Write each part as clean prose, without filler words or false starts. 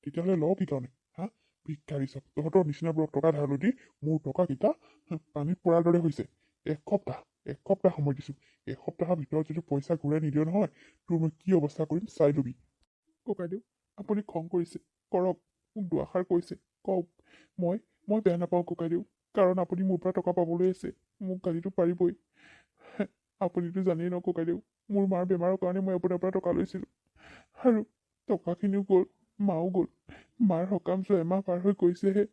তেতিয়াহ'লে ল কি কাৰণে হা ভিক্ষাৰী চব তহঁতৰ নিচিনাবোৰক টকা ধাৰলৈ দি মোৰ টকাকেইটা পানীত পৰাৰ দৰে হৈছে। এক সপ্তাহ সময় দিছোঁ। এসপ্তাহৰ ভিতৰত যদি পইচা ঘূৰাই নিদিয় নহয় তোৰ মই কি অৱস্থা কৰিম চাই ল'বি। ককাইদেউ আপুনি খং কৰিছে, কৰক, মোক দুআষাৰ কৈছে কওক। মই মই বেয়া নাপাওঁ ককাইদেউ, কাৰণ আপুনি মোৰ পৰা টকা পাবলৈ আছে, মোক গালিটো পাৰিবই। আপুনিতো জানেই ন ককাইদেউ, মোৰ মাৰ বেমাৰৰ কাৰণে মই আপোনাৰ পৰা টকা লৈছিলোঁ, আৰু টকাখিনিও গ'ল, মাও গ'ল। মাৰ সকাম যোৱা এমাহ পাৰ হৈ গৈছেহে,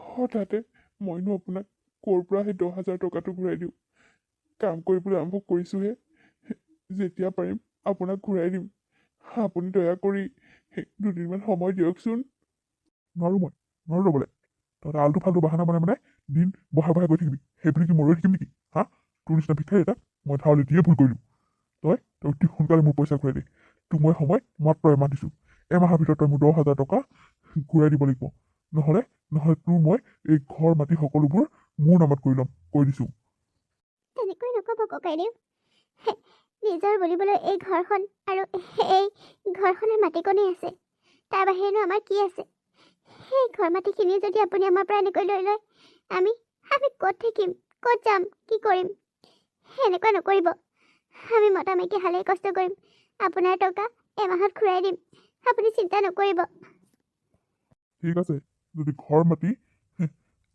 হঠাতে মইনো আপোনাক ক'ৰ পৰা সেই 10,000 টকাটো ঘূৰাই দিওঁ। কাম কৰিবলৈ আৰম্ভ কৰিছোঁহে, যেতিয়া পাৰিম আপোনাক ঘূৰাই দিম। আপুনি দয়া কৰি দুদিনমান সময় দিয়কচোন। নোৱাৰোঁ মই, নোৱাৰোঁ ৰ'বলৈ। তহঁতে আলটো ফালটো বাহানা বনাই বনাই দিন বঢ়াই বঢ়াই গৈ থাকিবি, সেইবুলি কি মই ৰৈ থাকিম নেকি হা? তোৰ নিচিনা ভিক্ষাৰী এটাক মই ধাৰলৈ দিয়ে ভুল কৰিলোঁ। তই অতি সোনকালে মোৰ পইচা ঘূৰাই দে। তোক মই সময় মাত্ৰ এমাহ দিছোঁ, এমাহৰ ভিতৰত তই মোৰ 10,000 টকা ঘূৰাই দিব লাগিব। নহ'লে নহ'লে তোৰ মই এই ঘৰ মাটি সকলোবোৰ মোৰ নামত কৰি ল'ম, কৈ দিছোঁ। তেনেকৈ নক'ব ককাইদেউ। নিজৰ বুলিবলৈ এই ঘৰখন আৰু এই ঘৰখনৰ মাটিকণেই আছে, তাৰ বাহিৰেনো আমাৰ কি আছে? সেই ঘৰ মাটিখিনি যদি আপুনি আমাৰ পৰা এনেকৈ লৈ লয়, আমি আমি ক'ত থাকিম, ক'ত যাম, কি কৰিম? এনেকুৱা নকৰিব। আমি মতা মাইকী হালেই কষ্ট কৰিম, আপোনাৰ টকা এমাহত ঘূৰাই দিম, আপুনি চিন্তা নকৰিব। ঠিক আছে, যদি ঘৰ মাটি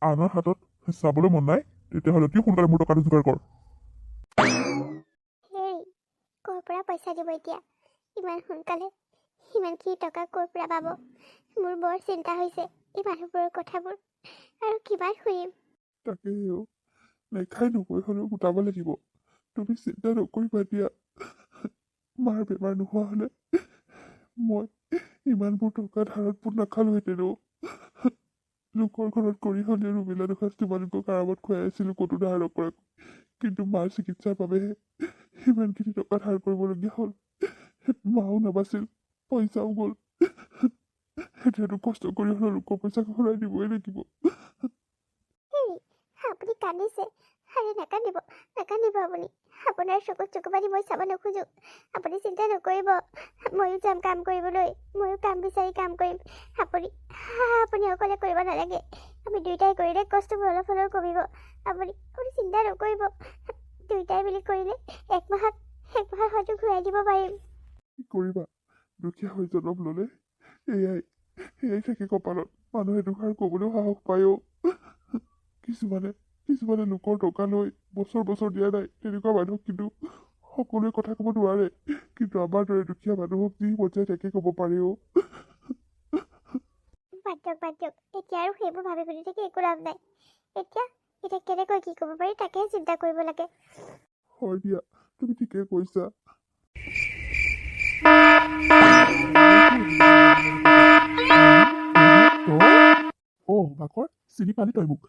আনৰ হাতত চাবলৈ মন নাই তেতিয়াহ'লে অতি সোনকালে মোৰ টকাটো যোগাৰ কৰ। হেৰি, ক'ৰ পৰা পইচা দিব এতিয়া ইমান সোনকালে? ইমানখিনি টকা ক'ৰ পৰা পাব? মোৰ বৰ চিন্তা হৈছে এই মানুহবোৰৰ কথাবোৰ, আৰু কিমান শুনিম। তাকেও নেখাই নকৈ হ'লেও গোটাব লাগিব। তুমি চিন্তা নকৰিবা দিয়া, মাৰ বেমাৰ নোহোৱা হ'লে মই ইমানবোৰ টকা ধাৰত পোত নাখালোহেঁতেনো। লোকৰ ঘৰত কৰি হ'লেও ৰুমিলা দুসাঁজ তোমালোকক আৰামত খুৱাই আছিলোঁ ক'তো ধাৰ নকৰাকৈ, কিন্তু মাৰ চিকিৎসাৰ বাবেহে ইমানখিনি টকা ধাৰ কৰিবলগীয়া হ'ল। মাও নাবাছিল, পইচাও গ'ল। এতিয়াতো কষ্ট কৰি হ'লেও লোকৰ পইচা ঘূৰাই দিবই লাগিব। হেৰি, আপুনি কান্দিছে? আৰে নাকান্দিব, নাকান্দিব আপুনি। আপোনাৰ চকুত চকু পানী মই চাব নোখোজোঁ। আপুনি চিন্তা নকৰিব, ময়ো যাম কাম কৰিবলৈ, ময়ো কাম বিচাৰি কাম কৰিম। আপুনি আপুনি অকলে কৰিব নালাগে, আমি দুয়োটাই কৰিলে কষ্টবোৰ অলপ হ'লেও কমিব। আপুনি আপুনি চিন্তা নকৰিব, দুয়োটাই মিলি কৰিলে এক মাহত হয়তো ঘূৰাই দিব পাৰিম। কি কৰিবা, দুখীয়া হৈ জনম ল'লে এয়াই থাকে কপালত। মানুহে দুষাৰ ক'বলৈও সাহস পায়ও। কিছুমানে কিছুমানে লোকৰ টকা লৈ বছৰ বছৰ দিয়া নাই, তেনেকুৱা মানুহক কিন্তু সকলোৱে কথা ক'ব নোৱাৰে, কিন্তু আমাৰ দৰে দুখীয়া মানুহক যি মন যায় তাকে ক'ব পাৰেও। বাদ দিয়ক, এতিয়া আৰু সেইবোৰ ভাবি গুণি থাকি একো লাভ নাই। এতিয়া এতিয়া কেনেকৈ কি ক'ব পাৰি তাকেহে চিন্তা কৰিব লাগে। হয় দিয়া, তুমি ঠিকে কৈছা। বাকৰ চিনি পালি তই মোক?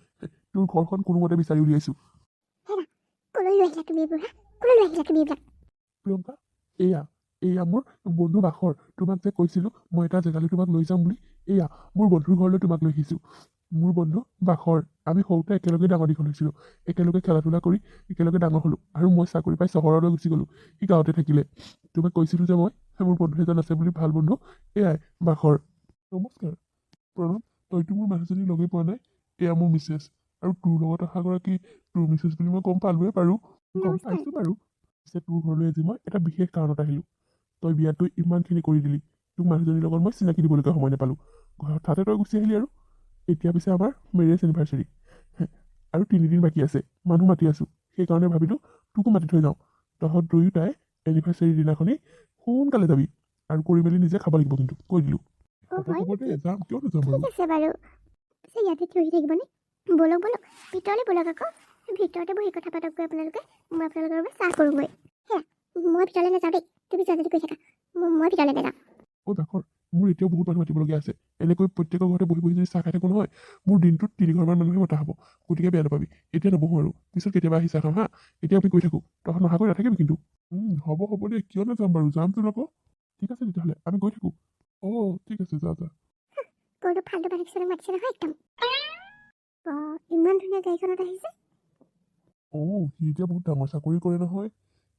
তোৰ ঘৰখন কোনোমতে বিচাৰি উলিয়াইছো। কলৈ লৈ আহিলা তুমি এইবোৰ? কলৈ লৈ আহিলা তুমি এইবিলাক? প্ৰিয়ংকা, এয়া মোৰ বন্ধু বাখৰ। তোমাক যে কৈছিলো মই এটা জেগালৈ তোমাক লৈ যাম বুলি, এয়া মোৰ বন্ধুৰ ঘৰলৈ তোমাক লৈ আহিছো। মোৰ বন্ধু বাখৰ, আমি সৰুতে একেলগে ডাঙৰ দীঘল হৈছিলোঁ, একেলগে খেলা ধূলা কৰি একেলগে ডাঙৰ হ'লোঁ, আৰু মই চাকৰি পাই চহৰলৈ গুচি গ'লোঁ, সি গাঁৱতে থাকিলে। তোমাক কৈছিলোঁ যে মই মোৰ বন্ধু এজন আছে বুলি, ভাল বন্ধু, এয়াই বাখৰ। নমস্কাৰ, প্ৰণৱ। তইতো মোৰ মানুহজনী লগেই পোৱা নাই, এয়া মোৰ মিছেছ, আৰু তোৰ লগত অহাগৰাকী তোৰ মিছেছ বুলি মই গম পালোৱে বাৰু। গম পাইছোঁ বাৰু। পিছে তোৰ ঘৰলৈ আজি মই এটা বিশেষ কাৰণত আহিলোঁ। তই বিয়াত গৈ ইমানখিনি কৰি দিলি, তোক মানুহজনীৰ লগত মই চিনাকি দিবলৈকে সময় নাপালোঁ, হঠাতে তই গুচি আহিলি। আৰু এতিয়া পিছে আমাৰ মেৰেজ এনিভাৰ্চাৰী, আৰু 3 দিন বাকী আছে, মানুহ মাতি আছোঁ, সেইকাৰণে ভাবিলোঁ তোকো মাতি থৈ যাওঁ। তহঁত দুয়োটাই এনিভাৰ্চাৰীৰ দিনাখনি সোনকালে যাবি, আৰু কৰি মেলি নিজে খাব লাগিব, কিন্তু কৈ দিলোঁ। হ'ব দে, যাম, কিয় নাযাম বাৰু। ঠিক আছে বাৰু, পিছে ইয়াতে থিয় হৈ থাকিবনে? বলক ভিতৰলৈ বলক আকৌ, ভিতৰতে বহি কথা পাতকগৈ আপোনালোকে, মই আপোনালোকৰ বাবে চাহ কৰোঁগৈ। সেয়া, মই ভিতৰলৈ নাযাওঁ দেই, তুমি যোৱা যদি কৈ থাকা, মই ভিতৰলৈ নাযাওঁ। বাখৰ, মোৰ এতিয়াও বহুত মানুহ মাতিবলগীয়া আছে। এনেকৈ প্ৰত্যেকৰ ঘৰতে বহি বহি যদি চাহ খাই থাকোঁ নহয়, মোৰ দিনটোত 3 ঘৰমান মানুহে মতা হ'ব, গতিকে বেয়া নাপাবি। এতিয়া নবহোঁ আৰু, পিছত কেতিয়াবা আহি চাহ খাম হা। এতিয়া আমি কৈ থাকোঁ, তহঁত নহাকৈ নাথাকিবি কিন্তু। হ'ব দেই, কিয় নাযাম বাৰু, যামতো আকৌ। ঠিক আছে তেতিয়াহ'লে, আমি গৈ থাকোঁ। ঠিক আছে, যা। বৰটো ফাল্টু বাঢ়িছে মাতিছে নহয় একদম। ইমান ধুনীয়া গাড়ীখনত আহিছে। সি এতিয়া বহুত ডাঙৰ চাকৰি কৰে নহয়,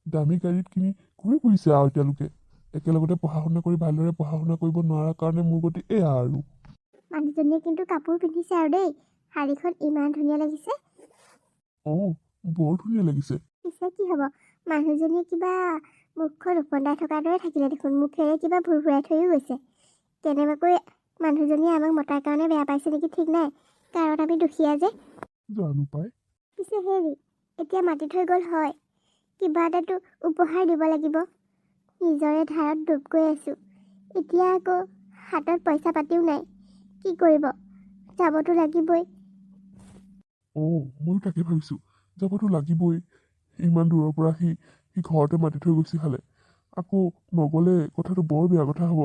দামী গাড়ীত কিনি ঘূৰি ফুৰিছে আৰু এতিয়ালৈকে। একেলগতে পঢ়া শুনা কৰি ভালদৰে পঢ়া শুনা কৰিব নোৱাৰাৰ কাৰণে মোৰ গতি এয়া আৰু। মানুহজনীয়ে কিন্তু কাপোৰ পিন্ধিছে আৰু দেই, শাড়ীখন ইমান ধুনীয়া লাগিছে। অঁ, বৰ ধুনীয়া লাগিছে। পিছে কি হ'ব, মানুহজনীয়ে কিবা মুখখন ওফন্দাই থকাৰ দৰে থাকিলে দেখোন, মুখেৰে কিবা ভুৰভুৰাই থৈও গৈছে। কেনেবাকৈ মানুহজনীয়ে আমাক মতাৰ কাৰণে বেয়া পাইছে নেকি ঠিক নাই, কাৰণ আমি দুখীয়া যে। জানো পাই। পিছে হেৰি, এতিয়া মাতি থৈ গ'ল হয়, কিবা এটাতো উপহাৰ দিব লাগিব। নিজৰে ধাৰত ডুব গৈ আছোঁ, এতিয়া আকৌ হাতত পইচা পাতিও নাই, কি কৰিব, যাবতো লাগিবই। অঁ, ময়ো তাকে ভাবিছোঁ, যাবতো লাগিবই। ইমান দূৰৰ পৰা সি ঘৰতে মাতি থৈ গুচি খালে, আকৌ নগ'লে কথাটো বৰ বেয়া কথা হ'ব।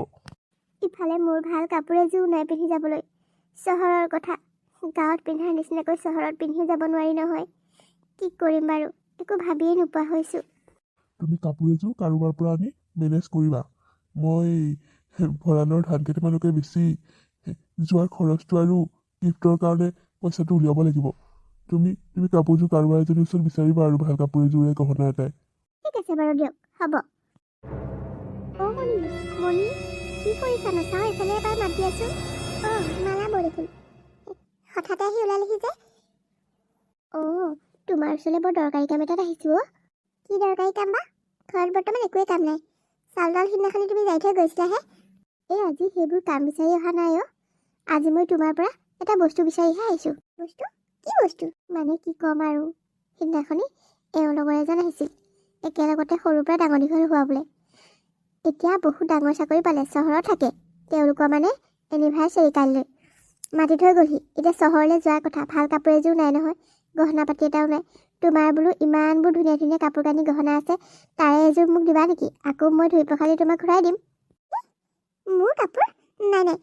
ইফালে মোৰ ভাল কাপোৰ এযোৰ নাই পিন্ধি যাবলৈ, চহৰৰ কথা, গাঁৱত পিন্ধাৰ নিচিনাকৈ চহৰত পিন্ধি যাব নোৱাৰি নহয়। কি কৰিম বাৰু, একো ভাবিয়ে নোপোৱা হৈছোঁ। তুমি কাপোৰ এযোৰ কাৰোবাৰ পৰা আনি মেনেজ কৰিবা। মই ভঁৰালৰ ধান কেইটামানকে বেছি যোৱাৰ খৰচটো আৰু গিফ্টৰ কাৰণে পইচাটো উলিয়াব লাগিব। তুমি কাপোৰযোৰ কাৰোবাৰ এজনীৰ ওচৰত বিচাৰিবা আৰু ভাল কাপোৰ এযোৰে গহনা এটাই। ঠিক আছে বাৰু দিয়ক, হ'ব। অ' মণি, মণি কি কৰিছানো, চাওঁ এফালে এবাৰ মাতি আছোঁ। অঁ, নালাব দেখোন, হঠাতে আহি ওলালেহি যে। অঁ, তোমাৰ ওচৰলৈ বৰ দৰকাৰী কাম এটাত আহিছোঁ অ'। কি দৰকাৰী কাম বা? ঘৰত বৰ্তমান একোৱেই কাম নাই, চাউল সিদিনাখনি তুমি যাই থৈ গৈছিলাহে। এই আজি সেইবোৰ কাম বিচাৰি অহা নাই অ'। আজি মই তোমাৰ পৰা এটা বস্তু বিচাৰিহে আহিছোঁ। বস্তু? কি বস্তু? মানে কি ক'ম আৰু, সিদিনাখনি এওঁৰ লগৰ এজন আহিছিল, একেলগতে সৰুৰ পৰা ডাঙৰ দীঘল হোৱা বোলে। এতিয়া বহুত ডাঙৰ চাকৰি পালে, চহৰত থাকে। তেওঁলোকৰ মানে এনিভাৰ্চাৰী কাইলৈ, মাতি থৈ গ'লহি। এতিয়া চহৰলৈ যোৱাৰ কথা, ভাল কাপোৰ এযোৰ নাই নহয়, গহনা পাতি এটাও নাই। তোমাৰ বোলো ইমানবোৰ ধুনীয়া ধুনীয়া কাপোৰ কানি গহনা আছে, তাৰে এযোৰ মোক দিবা নেকি? আকৌ মই ধুই পখালি তোমাক ঘূৰাই দিম। মোৰ কাপোৰ? নাই নাই,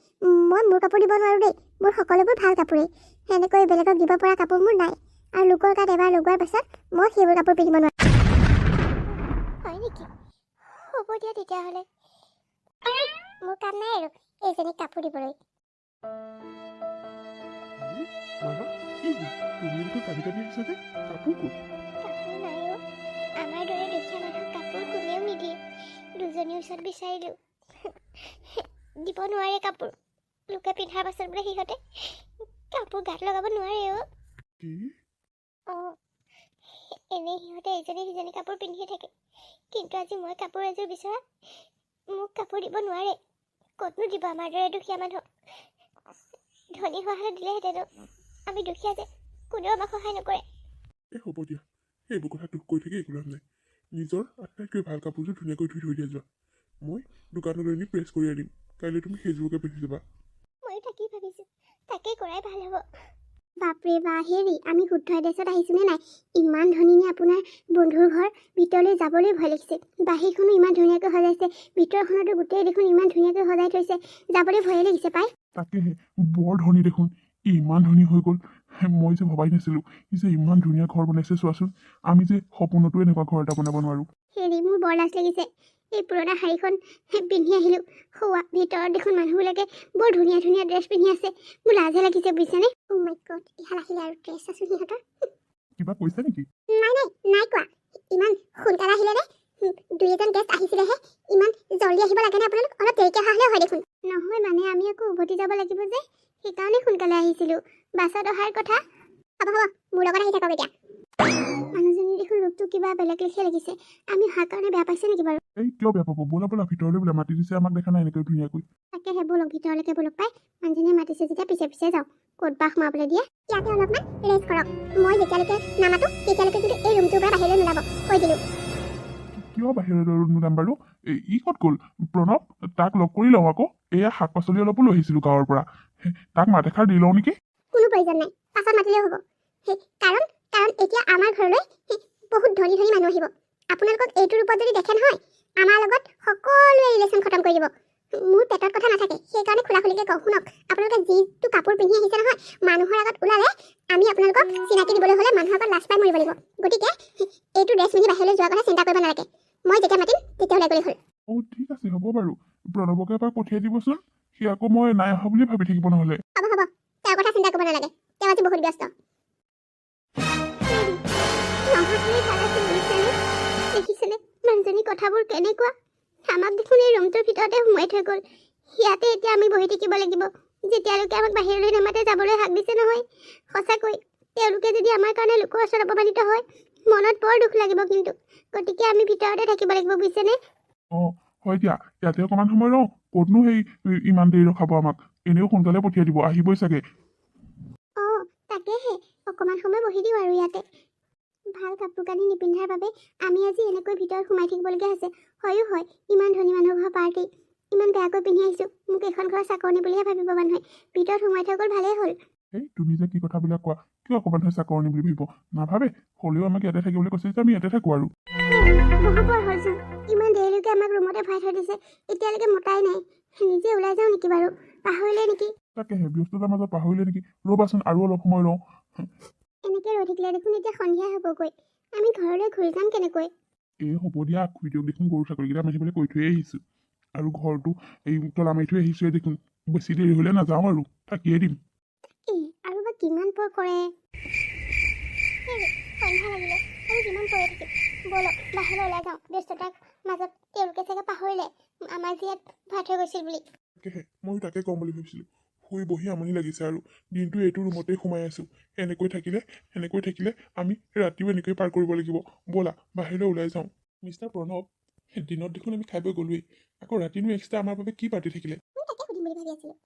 মই মোৰ কাপোৰ দিব নোৱাৰোঁ দেই, মোৰ সকলোবোৰ ভাল কাপোৰেই। সেনেকৈ বেলেগক দিব পৰা কাপোৰ মোৰ নাই, আৰু লোকৰ গাত এবাৰ লগোৱাৰ পাছত মই সেইবোৰ কাপোৰ পিন্ধিব নোৱাৰোঁ। হয় নেকি? হ'ব দিয়া তেতিয়াহ'লে, মোৰ কাম নাই আৰু এইজনীক কাপোৰ দিবলৈ। মামা, কি হ'ল? তুমি এনেকৈ কান্দি কান্দি আহিছা যে, কাপোৰ ক'ত? কাপোৰ নাই অ', আমাৰ দৰে দুখীয়া মানুহক কাপোৰ কোনেও নিদিয়ে। দুজনীৰ ওচৰত বিচাৰিলোঁ, দিব নোৱাৰে কাপোৰ। লোকে পিন্ধাৰ পাছত বোলে সিহঁতে কাপোৰ গাত লগাব নোৱাৰে অ'। কি? অঁ, এনেই সিহঁতে ইজনী সিজনী কাপোৰ পিন্ধিয়ে থাকে, কিন্তু আজি মই কাপোৰ এযোৰ বিচৰা, মোক কাপোৰ দিব নোৱাৰে। ক'তনো দিব আমাৰ দৰে দুখীয়া মানুহক? ধনী হোৱা হ'লে দিলেহেঁতেনো, আমি দুখীয়া যে, কোনেও আমাক সহায় নকৰে। হ'ব দিয়া, সেইবোৰ কথা দুখ কৰি থাকি একো লাভ নাই। নিজৰ আটাইতকৈ ভাল কাপোৰযোৰ ধুনীয়াকৈ ধুই থৈ দিয়া যোৱা, মই দোকানলৈ নি প্ৰেছ কৰি আনিম, কাইলৈ তুমি সেইযোৰকে পিন্ধি যাবা। ময়ো তাকেই ভাবিছোঁ, তাকেই কৰাই ভাল হ'ব। বাপৰে বা, হেৰি আমি শুদ্ধ এড্ৰেছত আহিছোঁ নে নাই? ইমান ধনী নে আপোনাৰ বন্ধুৰ ঘৰ? ভিতৰলৈ যাবলৈ ভয় লাগিছে। বাহিৰখনো ইমান ধুনীয়াকৈ সজাইছে, ভিতৰখনতো গোটেই দেখোন ইমান ধুনীয়াকৈ সজাই থৈছে, যাবলৈ ভয়ে লাগিছে পাই। তাকেহে, বৰ ধনী দেখোন, ইমান ধনী হৈ গ'ল। মই যে ভবাই নাছিলোঁ, ই যে ইমান ধুনীয়া ঘৰ বনাইছে চোৱাচোন। আমি যে সপোনতো এনেকুৱা ঘৰ এটা বনাব নোৱাৰোঁ। হেৰি, মোৰ বৰ লাজ লাগিছে, এই পুৰণা শাড়ীখন পিন্ধি আহিলোঁ। হোৱা ভিতৰত দেখোন মানুহবিলাকে বৰ ধুনীয়া ধুনীয়া ড্ৰেছ পিন্ধি আছে, মোৰ লাজহে লাগিছে বুজিছেনে? অ' মাই গড, ইহাল আহিলে আৰু ড্ৰেছ আছোঁ সিহঁতৰ। কিবা কৈছা নেকি? নাই নাই, নাই কোৱা। ইমান সোনকালে আহিলে নে? দুই এজন গেষ্ট আহিছিলেহে, ইমান জল্দি আহিব লাগে নে আপোনালোক? অলপ দেৰিকৈ অহা হ'লেও হয় দেখোন। নহয় মানে আমি আকৌ উভতি যাব লাগিব যে, সেইকাৰণে সোনকালে আহিছিলোঁ। বাছত অহাৰ কথা। হ'ব হ'ব, মোৰ লগত আহি থাকক এতিয়া। মানুহজনী দেখোন ৰূপটো কিবা বেলেগ লেখীয়া লাগিছে, আমি অহাৰ কাৰণে বেয়া পাইছে নেকি বাৰু? এই কিয় বেয়া পাব, ব'লা ব'লা ভিতৰলৈ বোলা, মাতি দিছে আমাক, দেখা নাই এনেকৈ ধুনীয়াকৈ। তাকেহে ব'লক, ভিতৰলৈকে ব'লক পাই। মানুহজনীয়ে মাতিছে যেতিয়া পিছে পিছে যাওঁ, ক'ত বা সোমাবলৈ দিয়ে। ইয়াতে অলপমান ৰেষ্ট কৰক, মই যেতিয়ালৈকে নামাতো তেতিয়ালৈকে কিন্তু এই ৰুমটোৰ পৰা বাহিৰলৈ নোলাব, কৈ দিলোঁ। কিয় বাহিৰলৈ নোলাম বাৰু? ই ক'ত গ'ল? প্ৰণৱ, তাক লগ কৰি লওঁ আকৌ। এয়া শাক পাচলি অলপো লৈ আহিছিলোঁ গাঁৱৰ পৰা, তাক মাত এষাৰ দি লওঁ নেকি? কোনো প্ৰয়োজন নাই, পাছত মাতিলেও হ'ব। কাৰণ এতিয়া আমাৰ ঘৰলৈ বহুত ধনী ধনী মানুহ আহিব। আপোনালোকক এইটো ৰূপত যদি দেখে নহয়, আমাৰ লগত সকলোৱে ৰিলেশ্যন খতম কৰি দিব। মোৰ পেটত কথা নাথাকে, সেইকাৰণে খোলা খুলিকৈ কওঁ, শুনক, আপোনালোকে যিটো কাপোৰ পিন্ধি আহিছে নহয়, মানুহৰ আগত ওলালে আমি আপোনালোকক চিনাকি দিবলৈ হ'লে মানুহৰ আগত লাজ পাই মৰিব লাগিব। গতিকে এইটো ড্ৰেছ পিন্ধি বাহিৰলৈ যোৱাৰ কথা চিন্তা কৰিব নালাগে। মই যেতিয়া মাতিম তেতিয়া ওলাই গ'লেই হ'ল। অঁ ঠিক আছে, হ'ব বাৰু। প্ৰণৱকে এবাৰ পঠিয়াই দিবচোন, সি আকৌ মই নাই অহা বুলি ভাবি থাকিব নহ'লে। হ'ব হ'ব, তেওঁৰ কথা চিন্তা কৰিব নালাগে, তেওঁ আজি বহুত ব্যস্ত। দেখিছেনে মানুহজনী কথাবোৰ কেনেকুৱা? আমাক দেখোন এই ৰুমটোৰ ভিতৰতে সোমাই থৈ গ'ল। ইয়াতে এতিয়া আমি বহি থাকিব লাগিব, যেতিয়ালৈকে আমাক বাহিৰলৈ নামাতে যাবলৈ হাক দিছে নহয়। সঁচাকৈ তেওঁলোকে যদি আমাৰ কাৰণে লোকৰ ওচৰত অপমানিত হয়, মনত বৰ দুখ লাগিব কিন্তু। গতিকে আমি ভিতৰতে থাকিব লাগিব, বুজিছেনে? হয় দিয়া, ইয়াতে অকণমান সময় ৰওঁ। ক'তনো ইমান দেৰি ৰখাব আমাক? এনেও সোনকালে পঠিয়াই দিব, আহিবই চাগে। তাকেহে অকণমান সময় বহি দিওঁ আৰু ইয়াতে। ভাল কাপোৰ কানি নিপিন্ধাৰ বাবে আমি আজি এনেকৈ ভিতৰত সোমাই থাকিবলগীয়া হৈছে। হয়ো হয়, ইমান ধনী মানুহ ঘৰ পাৰ্টি, ইমান বেয়াকৈ পিন্ধি আহিছোঁ। মোক এখন ঘৰৰ চাকৰণি বুলিহে ভাবিব মানুহে। ভিতৰত সোমাই থৈ গ'ল, ভালেই হ'ল। তুমি যে কি কথাবিলাক কোৱা, কিয় অকণমান হৈ চাকৰণি বুলি ভাবিব? নাভাবে, হ'লেও আমাক ইয়াতে থাকিবলৈ কৈছে যে আমি ইয়াতে থাকোঁ আৰু। বহু হ'লচোন, ইমান দেৰিলৈকে আমাক ৰুমতে ভৰাই থৈ দিছে, এতিয়ালৈকে মতাই নাই। নিজে ওলাই যাওঁ নেকি বাৰু? পাহৰিলে নেকি? তাকেহে, ব্যস্ততাৰ মাজত পাহৰিলে নেকি? ৰ'বাচোন আৰু অলপ সময় ৰওঁ। এনেকে ৰৈ থাকিলে দেখোন এতিয়া সন্ধিয়া হ'বগৈ। আমি ঘৰলৈ ঘূৰি যাম কেনেকৈ? হ'ব দিয়া, খুৰি দিয়ক দেখোন গৰু ছাগলীকেইটা মাতিবলৈ কৈ থৈ আহিছোঁ। আৰু ঘৰটো তলা মাৰি থৈ আহিছোঁৱে দেখোন। বেছি দেৰি হ'লে নাযাওঁ আৰু, থাকিয়ে দিম। আৰু বা কিমান পৰ কৰে? সন্ধ্যা লাগিলে আৰু কিমান পৰে থাকিম। ব'লক বাহিৰলৈ ওলাই যাওঁ। ব্যস্ততাৰ মাজত তেওঁলোকে চাগে পাহৰিলে আমাৰ যে ইয়াত ভাত হৈ গৈছিল বুলি। তাকেহে, ময়ো তাকে ক'ম বুলি ভাবিছিলোঁ। শুই বহি আমনি লাগিছে আৰু দিনটো এইটো ৰুমতেই সোমাই আছোঁ। এনেকৈ থাকিলে আমি ৰাতিও এনেকৈ পাৰ কৰিব লাগিব। ব'লা বাহিৰলৈ ওলাই যাওঁ। মিষ্টাৰ প্ৰণৱ, দিনত দেখোন আমি খাই বৈ গ'লোৱেই, আকৌ ৰাতিনো এক্সট্ৰা আমাৰ বাবে কি পাৰ্টি থাকিলে? মই তাকে সুধিম বুলি ভাবি আছিলোঁ,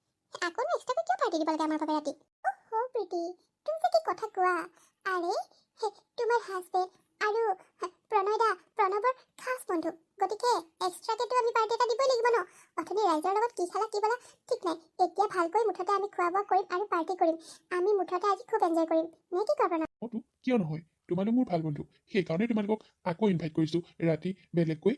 আকৌ এক্সট্ৰাকৈ কিয় পাৰ্টি দিব লাগে আমাৰ বাবে ৰাতি? প্ৰীতি, তুমি যে কি কথা কোৱা? আৰে তোমাৰ হাজবেণ্ড আৰু প্ৰণৱৰ খাছ বন্ধু, গতিকে এক্সট্ৰাকেতো আমি পাৰ্টি এটা দিবই লাগিব ন। অথনি ৰাইজৰ লগত কি খালা কি বলা ঠিক নাই, এতিয়া ভালকৈ মুঠতে আমি খোৱা বোৱা কৰিম আৰু পাৰ্টি কৰিম। আমি মুঠতে আজি খুব এনজয় কৰিম, নে কি কোৱা প্ৰণৱ? কিয় নহয়, তোমালোক মোৰ ভাল বন্ধু, সেইকাৰণে তোমালোকক আকৌ ইনভাইট কৰিছোঁ ৰাতি বেলেগকৈ।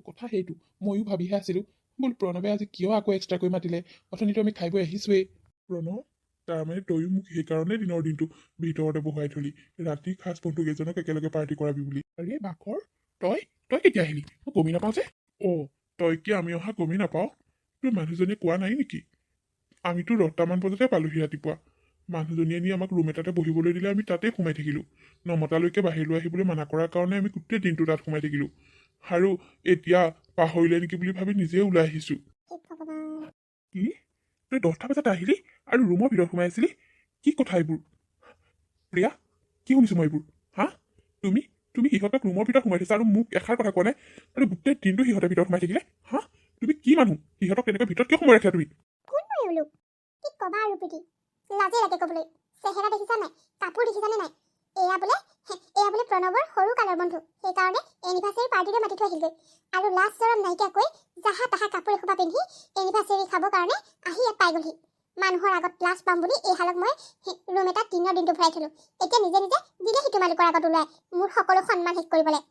কথা সেইটো, ময়ো ভাবিহে আছিলোঁ বোলো প্ৰণৱে আজি কিয় আকৌ এক্সট্ৰাকৈ মাতিলে, অথনিতো আমি খাই বৈ আহিছোৱেই। প্ৰণৱ, তাৰমানে তয়ো মোক সেইকাৰণে দিনৰ দিনটো ভিতৰতে বহাই থলি, ৰাতি খাছ বন্ধুকেইজনক একেলগে পাৰ্টি কৰাবি বুলি। আৰে বাকৰ, তই কেতিয়া আহিলি? মই গমেই নাপাওঁ যে। তই কি আমি অহা গমেই নাপাওঁ? তোৰ মানুহজনীয়ে কোৱা নাই নেকি? আমিতো 10টামান বজাতে পালোহি ৰাতিপুৱা। মানুহজনীয়ে নি আমাক ৰুম এটাতে বহিবলৈ দিলে, আমি তাতে সোমাই থাকিলোঁ। 9টালৈকে বাহিৰলৈ আহিবলৈ মানা কৰাৰ কাৰণে আমি গোটেই দিনটো তাত সোমাই থাকিলোঁ। আৰু এতিয়া পাহৰিলে নেকি বুলি ভাবি নিজে ওলাই আহিছোঁ। কি? তই 10টা বজাত আহিলি আৰু ৰুমৰ ভিতৰত সোমাই আছিলি? কি কথা এইবোৰ? প্ৰিয়া, কি শুনিছোঁ মই এইবোৰ? তুমি সিহঁতক ৰুমৰ ভিতৰত সোমাই থৈছা আৰু মোক এষাৰ কথা কোৱা নাই, আৰু গোটেই দিনটো সিহঁতে ভিতৰত সোমাই থাকিলে? তুমি কি মানুহ? সিহঁতক তেনেকৈ ভিতৰত কিয় সোমাই ৰাখিছা তুমি? কোন মই ওলো? কি কবা আৰু প্ৰীতি, লাজে লাগে ক'বলৈ। চেহেৰা দেখিছা নাই? কাপোৰ দেখিছানে নাই? এয়া বোলে প্ৰণৱৰ সৰু কালৰ বন্ধু, সেইকাৰণে এনিভাৰ্চাৰী পাৰ্টিলৈ মাতি থৈ আহিলগৈ। আৰু লাজ চৰম নাইকিয়াকৈ জাহা তাহা কাপোৰ এসোপা পিন্ধি এনিভাৰ্চাৰী খাবৰ কাৰণে আহি ইয়াত পাই গ'লহি। মানুহৰ আগত লাজ পাম বুলি এই হালক মই ৰুম এটাত দিনৰ দিনটো ভৰাই থলো। এতিয়া নিজে দিলেহি তোমালোকৰ আগত ওলাই মোৰ সকলো সন্মান শেষ কৰিবলৈ।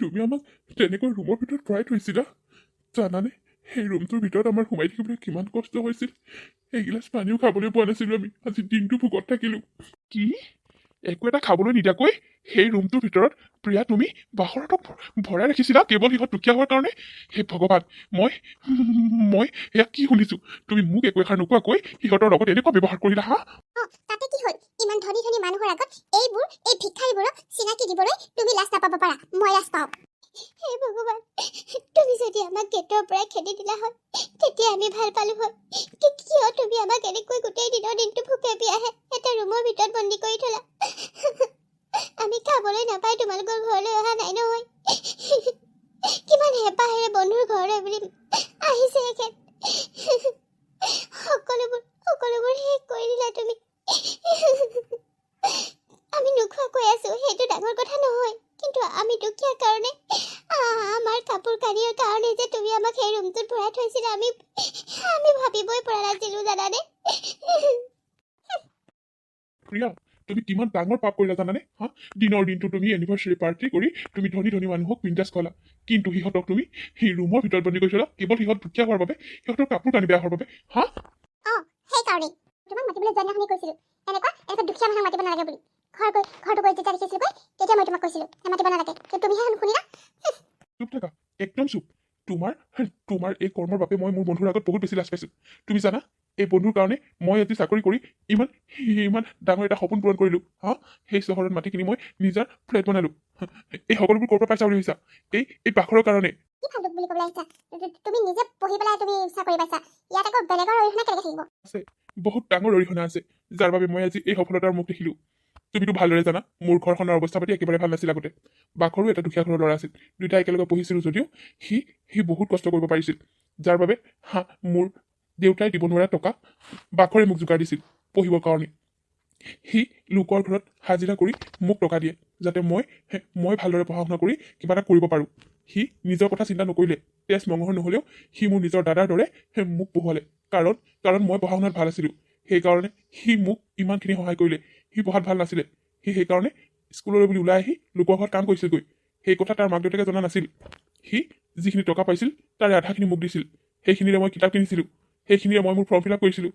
তুমি আমাক তেনেকৈ ৰুমৰ ভিতৰত ভৰাই থৈছিলা? জানানে সেই ৰুমটোৰ ভিতৰত আমাৰ সোমাই থাকিবলৈ কিমান কষ্ট হৈছিল? এগিলাচ পানীও খাবলৈ পোৱা নাছিলো আমি, আজি দিনটো ভোকত থাকিলো। কি? একো এটা খাবলৈ নিদিয়াকৈ সেই ৰুমটোৰ ভিতৰত প্ৰিয়া তুমি বাহৰতক ভৰাই ৰাখিছিলা কেৱল সিহঁত দুখীয়া হোৱাৰ কাৰণে? হে ভগৱান, মই এয়া কি শুনিছো? তুমি মোক একো এষাৰ নোকোৱাকৈ সিহঁতৰ লগত এনেকুৱা ব্যৱহাৰ কৰিলা? তাতে কি হ'ল? ইমান ধনী মানুহৰ আগত এই ভিক্ষাৰীবোৰক চিনাকি দিবলৈ তুমি লাজ নাপাব পাৰা, মই লাজ পাওঁ। হে ভগৱান, তুমি যদি আমাক গেটৰ পৰাই খেদি দিলা হয় তেতিয়া আমি ভাল পালো হয়। কিয় তুমি আমাক এনেকৈ গোটেই দিনৰ দিনটো ভোকে পিয়াহে এটা ৰুমৰ ভিতৰত বন্দী কৰি থলা? আমি খাবলৈ নাপাই তোমালোকৰ ঘৰলৈ অহা নাই নহয়। কিমান হেঁপাহেৰে বন্ধুৰ ঘৰলৈ বুলি আহিছে এখেত। সকলোবোৰ শেষ কৰি দিলা তুমি। আমি নোখোৱাকৈ আছো সেইটো ডাঙৰ কথা নহয়, কিন্তু আমি দুখীয়া কাৰণে আমাৰ কাপোৰ কানিৰ কাৰণে যে তুমি আমাক সেই ৰুমটোত ভৰাই থৈছিলা আমি ভাবিবই পৰা নাছিলো, জানানে? প্ৰিয়া, তুমি কিমান ডাঙৰ পাপ কৰিলা জানানে? দিনৰ দিনটো তুমি এনিভাৰ্চাৰী পাৰ্টি কৰি তুমি ধনী মানুহক বিন্দাছ খোৱালা, কিন্তু সিহঁতক তুমি সেই ৰুমৰ ভিতৰত বন্দী কৰিছিলা কেৱল সিহঁত দুখীয়া হোৱাৰ বাবে, সিহঁতৰ কাপোৰ কানি বেয়া হোৱাৰ বাবে। সেইকাৰণে তোমাক মাতিবলৈ যোৱাদিনাখনি কৈছিলো এনেকুৱা দুখীয়া মানুহক মাতিব নালাগে বুলি। ঘৰটো গৈ যেতিয়া দেখিছিলো তেতিয়া মই তোমাক কৈছিলো মাতিব নালাগে, তুমিহে শুনিলা। চুপ থাকা, একদম চুপ। তোমাৰ তোমাৰ এই কৰ্মৰ বাবে মই মোৰ বন্ধুৰ আগত বহুত বেছি লাজ পাইছোঁ। তুমি জানা, এই বন্ধুৰ কাৰণে মই আজি চাকৰি কৰি ইমান ইমান ডাঙৰ এটা সপোন পূৰণ কৰিলোঁ। হা, সেই চহৰত মাটি কিনি মই নিজৰ ফ্লেট বনালোঁ। এই সকলোবোৰ ক'ৰ পৰা পাইছা বুলি ভাবিছা? এই পাখৰৰ কাৰণে। কি ফালতু বুলি ক'বলৈ আহিছা? তুমি নিজে পঢ়ি পেলাই তুমি চাকৰি পাইছা, ইয়াত আকৌ বেলেগৰ অৰিহণা কেনেকৈ থাকিব? আছে, বহুত ডাঙৰ অৰিহণা আছে, যাৰ বাবে মই আজি এই সফলতাৰ মুখ দেখিলোঁ। তুমিতো ভালদৰে জানা, মোৰ ঘৰখনৰ অৱস্থা পাতি একেবাৰে ভাল নাছিল আগতে। বাঘৰো এটা দুখীয়া ঘৰৰ ল'ৰা আছিল। দুয়োটা একেলগে পঢ়িছিলোঁ যদিও সি বহুত কষ্ট কৰিব পাৰিছিল, যাৰ বাবে মোৰ দেউতাই দিব নোৱাৰা টকা বাঘৰে মোক যোগাৰ দিছিল পঢ়িবৰ কাৰণে। সি লোকৰ ঘৰত হাজিৰা কৰি মোক টকা দিয়ে, যাতে মই ভালদৰে পঢ়া শুনা কৰি কিবা এটা কৰিব পাৰোঁ। সি নিজৰ কথা চিন্তা নকৰিলে, তেজ মঙহৰ নহ'লেও সি মোৰ নিজৰ দাদাৰ দৰে মোক পঢ়ুৱালে। কাৰণ মই পঢ়া শুনাত ভাল আছিলোঁ, সেইকাৰণে সি মোক ইমানখিনি সহায় কৰিলে। সি পঢ়াত ভাল নাছিলে, সি সেইকাৰণে স্কুললৈ বুলি ওলাই আহি লোকৰ ঘৰত কাম কৰিছিলগৈ। সেই কথা তাৰ মাক দেউতাকে জনা নাছিল। সি যিখিনি টকা পাইছিল তাৰে আধাখিনি মোক দিছিল। সেইখিনিৰে মই কিতাপ কিনিছিলোঁ, সেইখিনিৰে মই মোৰ ফৰ্ম ফিল আপ কৰিছিলোঁ।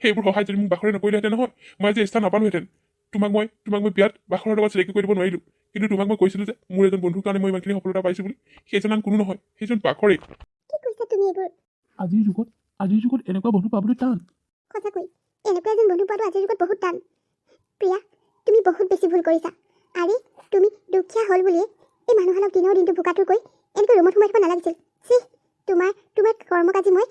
সেইবোৰ সহায় যদি মোক বাখৰে নকৰিলেহেঁতেন নহয়, মই আজি স্থান নাপালোহেঁতেন। তোমাক মই বিয়াত বাখৰৰ লগত চিলেক্ট কৰিব নোৱাৰিলোঁ, কিন্তু তোমাক মই কৈছিলোঁ যে মোৰ এজন বন্ধুৰ কাৰণে মই ইমানখিনি সফলতা পাইছোঁ বুলি। সেইজন আন কোনো নহয়, সেইজন বাখৰেই। কি কৈছা তুমি এইবোৰ? আজিৰ যুগত এনেকুৱা বন্ধু পাবলৈ টান। সঁচাকৈ এনেকুৱা এজন বন্ধু পোৱাটো আজিৰ যুগত বহুত টান। প্ৰিয়া, তুমি বহুত বেছি ভুল কৰিছা। আৰে তুমি দুখীয়া হ'ল বুলিয়ে এই মানুহসকলক দিনৰ দিনটো ভোকাটোৰ কৈ এনেকৈ ৰুমত সোমাই থাকিব নালাগিছিল। তোমাৰ কৰ্মক আজি মই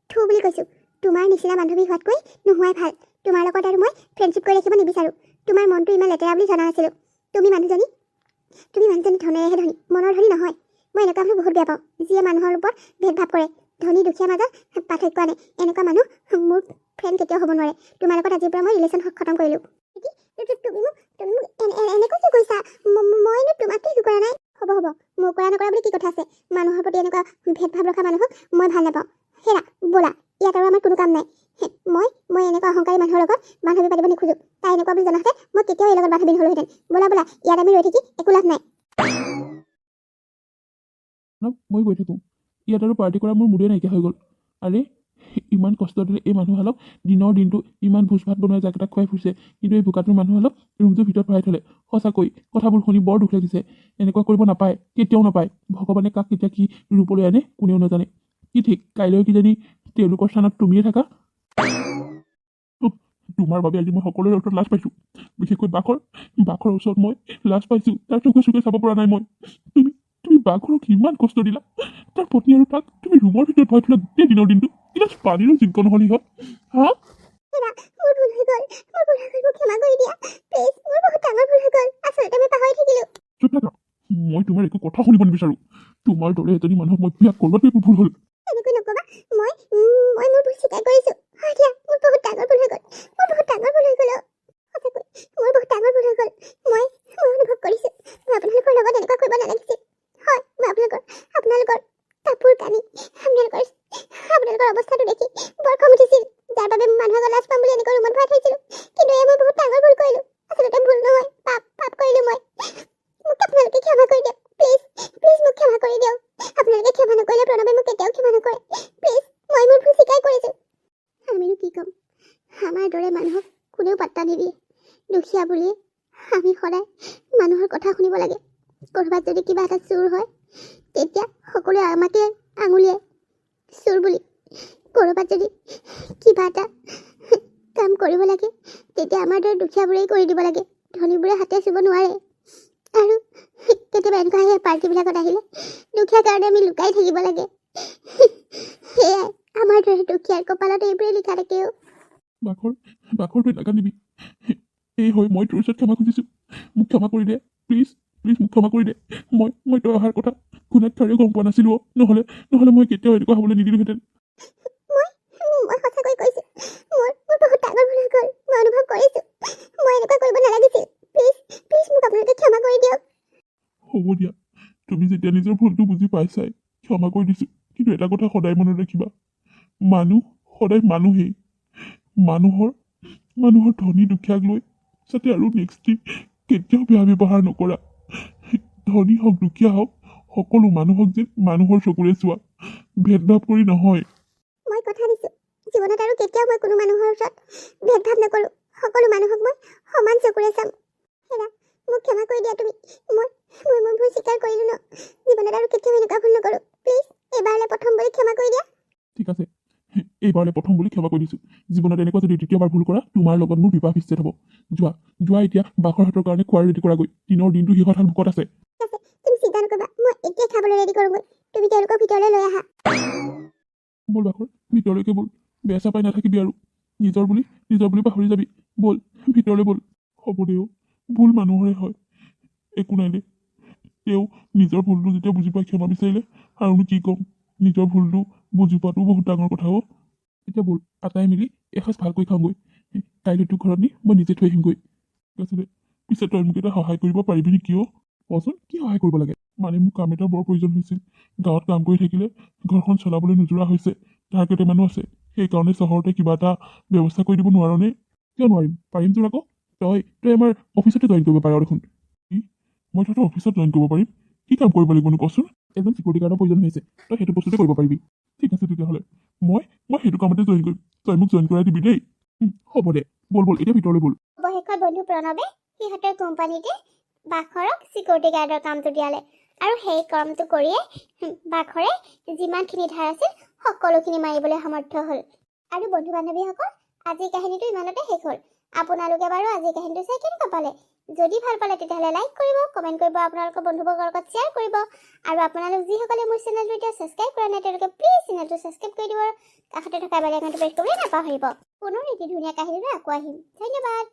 থু বুলি কৈছোঁ। তোমাৰ নিচিনা বান্ধৱী হোৱাতকৈ নোহোৱাই ভাল। তোমাৰ লগত আৰু মই ফ্ৰেণ্ডশ্বিপ কৰি ৰাখিব নিবিচাৰোঁ। তোমাৰ মনটো ইমান লেতেৰা বুলি জনা নাছিলোঁ। তুমি মানুহজনী ধনেৰেহে ধনী, মনৰ ধনী নহয়। মই এনেকুৱা মানুহ বহুত বেয়া পাওঁ, যিয়ে মানুহৰ ওপৰত ভেদভাৱ কৰে, ধনী দুখীয়াৰ মাজত পাৰ্থক্য আনে। এনেকুৱা মানুহ মোৰ ফ্ৰেণ্ড কেতিয়াও হ'ব নোৱাৰে। তোমাৰ লগত আজিৰ পৰা মই ৰিলেশ্যন খতম কৰিলোঁ। তুমি মোক এনেকৈ কি কৈছা? মইনো তোমাকতো একো কৰা নাই। হ'ব মোৰ কৰা নকৰা বুলি কি কথা আছে? মানুহৰ প্ৰতি এনেকুৱা ভেদভাৱ ৰখা মানুহক মই ভাল নাপাওঁ। হেৰা, ব'লা, ইয়াত আৰু আমাৰ কোনো কাম নাই। মই এনেকুৱা অহংকাৰী মানুহৰ লগত বান্ধৱী পাতিব নোখোজোঁ। তাই এনেকুৱা বুলি জনাহেঁতেন মই কেতিয়াও এই লগত বান্ধৱী নহ'লোহেঁতেন। ব'লা, ইয়াত আমি ৰৈ থাকি একো লাভ নাই। মই গৈ থাকোঁ, ইয়াত আৰু পাৰ্টি কৰা মোৰ মুডে নাইকিয়া হৈ গ'ল। আৰে ইমান কষ্ট দিলে এই মানুহহালক, দিনৰ দিনটো ইমান ভোজ ভাত বনোৱাই জাকেইটা খুৱাই ফুৰিছে, কিন্তু এই বোকাটোৰ মানুহহালক ৰুমটোৰ ভিতৰত ভৰাই থ'লে। সঁচাকৈ কথাবোৰ শুনি বৰ দুখ লাগিছে। এনেকুৱা কৰিব নাপায়, কেতিয়াও নাপায়। ভগৱানে কাক কেতিয়া কি ৰূপলৈ আনে কোনেও নাজানে। কি ঠিক কাইলৈ কিজানি তেওঁলোকৰ স্থানত তুমিয়ে থাকা। তোমাৰ বাবে আজি মই সকলোৰে ওচৰত লাজ পাইছোঁ, বিশেষকৈ বাঘৰ ওচৰত মই লাজ পাইছোঁ। তাৰ চকুৱে চকুৱে চাব পৰা নাই মই। তুমি বাঘৰক ইমান কষ্ট দিলা, তাৰ পত্নী আৰু তাক তুমি ৰুমৰ ভিতৰত ভৰাই থ'লা গোটেই দিনৰ দিনটো। গিলাচ পানীৰো যোগ্য নহ'লি হয়। হা, মোৰ ভুল হৈ গ'ল, মোক ক্ষমা কৰি দিয়া প্লিজ। মোৰ বহুত ডাঙৰ ভুল হৈ গ'ল, আচলতে মই পাহৰি থাকিলোঁ। চুপ থাকা, মই তোমাৰ একো কথা শুনিব নিবিচাৰোঁ। তোমাৰ দৰে এজনী মানুহক মই বিয়া কৰোৱাটো একো ভুল হ'ল। এনেকৈ নক'বা, মই মোৰ ভুল স্বীকাৰ কৰিছোঁ। হয় দিয়া, মোৰ বহুত ডাঙৰ ভুল হৈ গ'ল। সঁচাকৈ মোৰ বহুত ডাঙৰ ভুল হৈ গ'ল। মই অনুভৱ কৰিছোঁ মই আপোনালোকৰ লগত এনেকুৱা কৰিব নালাগিছিল। হয়, মই আপোনালোকৰ কাপোৰ কানি, আপোনালোকৰ অৱস্থাটো দেখি বৰ খং উঠিছিল, যাৰ বাবে মানুহক লাজ পাম বুলি এনেকৈ ৰুমত ভৰাই থৈছিলোঁ। কিন্তু এয়া মই বহুত ডাঙৰ ভুল কৰিলোঁ। আচলতে ভুল নহয়, পাপ কৰিলোঁ মই। মোক আপোনালোকে ক্ষমা কৰি দিয়ক প্লিজ মোক ক্ষমা কৰি দিয়ক। আপোনালোকে ক্ষমা নকৰিলে প্ৰণৱে মোক কেতিয়াও ক্ষমা নকৰে। প্লিজ, মই মোৰ ভুল স্বীকাৰ কৰিছোঁ। আমিনো কি ক'ম, আমাৰ দৰে মানুহক কোনেও পাত্তা নিদিয়ে। দুখীয়া বুলিয়ে আমি সদায় মানুহৰ কথা শুনিব লাগে। ক'ৰবাত যদি কিবা এটা চুৰ হয়, তেতিয়া সকলোৱে আমাকে আঙুলিয়াই চোৰ বুলি। ক'ৰবাত যদি কিবা এটা কাম কৰিব লাগে, তেতিয়া আমাৰ দৰে দুখীয়াবোৰেই কৰি দিব লাগে, ধনীবোৰে হাতে চুব নোৱাৰে। আৰু কেতিয়াবা এনেকুৱা আহে পাৰ্টিবিলাকত আহিলে দুখীয়াৰ কাৰণে আমি লুকাই থাকিব লাগে। সেয়াই আমাৰ দৰে দুখীয়াৰ কপালত এইবোৰে লিখা থাকেও। বাঘৰটো নাকান্দিবি। এই হয় মই তোৰ ওচৰত ক্ষমা খুজিছোঁ, মোক ক্ষমা কৰি দে প্লিজ মোক ক্ষমা কৰি দে। মই তই অহাৰ কথা কোনেও গম পোৱা নাছিলোঁ। নহ'লে মই কেতিয়াও এনেকুৱা হ'বলৈ নিদিলোঁহেঁতেন। মই সঁচাকৈ কৈছোঁ, মোৰ বহুত ডাঙৰ ভুল হৈ গ'ল। মই অনুভৱ কৰিছোঁ মই এনেকুৱা কৰিব নালাগিছিল। প্লিজ মোক আপোনালোকে ক্ষমা কৰি দিয়ক। হ'ব দিয়া, তুমি যেতিয়া নিজৰ ভুলটো বুজি পাইছাই, ক্ষমা কৰি দিছোঁ। কিন্তু এটা কথা সদায় মনত ৰাখিবা, মানুহ সদায় মানুহেই। মানুহৰ ধনী দুখীয়াক লৈ যাতে আৰু নেক্সট দিন কেতিয়াও বেয়া ব্যৱহাৰ নকৰা। ধনী হওক দুখীয়া হওক, সকলো মানুহক যেন মানুহৰ চকুৰে চোৱা, ভেদভাৱ কৰি নহয়। মই কথা দিছোঁ, জীৱনত আৰু কেতিয়াও মই কোনো মানুহৰ ওচৰত ভেদভাৱ নকৰোঁ। সকলো মানুহক মই সমান চকুৰে চাম। হেৰা, মোক ক্ষমা কৰি দিয়া তুমি। মই মোৰ ভুল স্বীকাৰ কৰিলোঁ ন। জীৱনত আৰু কেতিয়াও এনেকুৱা ভুল নকৰোঁ। এইবাৰলৈ প্ৰথম বুলি ক্ষমা কৰি দিছোঁ। জীৱনত এনেকুৱা যদি দ্বিতীয়বাৰ ভুল কৰা তোমাৰ লগত মোৰ বিবাহ বিচ্ছেদ হ'ব। যোৱা এতিয়া বাঘৰ হাতৰ কাৰণে খোৱাৰ ৰেডি কৰাগৈ। দিনৰ দিনটো সিহঁত হাল ভোকত আছে। তুমি চিন্তা নকৰিবা, মই এতিয়া খাবলৈ ৰেডি কৰোঁগৈ। তুমি তেওঁলোকক ভিতৰলৈ লৈ আহা। ব'ল বাঘৰ, ভিতৰলৈকে ব'ল। বেয়া চাপাই নাথাকিবি আৰু। নিজৰ বুলি পাহৰি যাবি। ব'ল ভিতৰলৈ ব'ল। হ'ব দে অ', ভুল মানুহৰে হয়, একো নাই দে। তেওঁ নিজৰ ভুলটো যেতিয়া বুজি পাই ক্ষমা বিচাৰিলে, আৰুনো কি ক'ম। নিজৰ ভুলটো বুজি পোৱাটো বহুত ডাঙৰ কথা অ'। এতিয়া ব'ল আটাই মিলি এসাঁজ ভালকৈ খাওঁগৈ। কাইলৈ তোৰ ঘৰত নি মই নিজে থৈ আহিমগৈ। ঠিক আছে দে। পিছে তই মোক এটা সহায় কৰিব পাৰিবি নেকি অ'? কচোন, কি সহায় কৰিব লাগে? মানে মোক কাম এটাৰ বৰ প্ৰয়োজন হৈছিল। গাঁৱত কাম কৰি থাকিলে ঘৰখন চলাবলৈ নোজোৰা হৈছে। ধাৰ কেইটামানো আছে। সেইকাৰণে চহৰতে কিবা এটা ব্যৱস্থা কৰি দিব নোৱাৰনে? কিয় নোৱাৰিম? পাৰিম তোৰ আকৌ। তই আমাৰ অফিচতে জইন কৰিব পাৰ দেখোন। কি? মই তহঁতৰ অফিচত জইন কৰিব পাৰিম? কি কাম কৰিব লাগিবনো কচোন? এজন চিকিউৰিটি গাৰ্ডৰ প্ৰয়োজন হৈছে। তই সেইটো বস্তুতে কৰিব পাৰিবি। ঠিক আছে তেতিয়াহ'লে। মই সেইটো কামতে জইন কৰিম। তই মোক জইন কৰাই দিবি দেই। হ'ব দে। ব'ল এতিয়া ভিতৰলৈ ব'ল। অৱশেষত বন্ধু প্ৰণৱে সিহঁতৰ কোম্পানীতে বাঘৰক চিকিউৰিটি গাৰ্ডৰ কামটো দিয়ালে। আৰু সেই কামটো কৰিয়ে বাঘৰে যিমানখিনি ধাৰ আছিল সকলোখিনি মাৰিবলৈ সমৰ্থ হ'ল। আৰু বন্ধু বান্ধৱীসকল, আজিৰ কাহিনীটো ইমানতে শেষ হ'ল। আপোনালোকে বাৰু আজিৰ কাহিনীটো চাই কেনেকুৱা পালে? যদি ভাল পালে তেতিয়াহ'লে লাইক কৰিব, কমেণ্ট কৰিব, আপোনালোকৰ বন্ধুবৰ্গৰ লগত শ্বেয়াৰ কৰিব। আৰু আপোনালোক যিসকলে মোৰ চেনেলটো এতিয়া ছাবস্ক্ৰাইব কৰা নাই তেওঁলোকে প্লিজ চেনেলটো ছাবস্ক্ৰাইব কৰি দিব আৰু কাষতে থকা বেল আইকনটো প্ৰেছ কৰিবলৈ নাপাহৰিব। পুনৰ এটি ধুনীয়া কাহিনীলৈ আকৌ আহিম। ধন্যবাদ।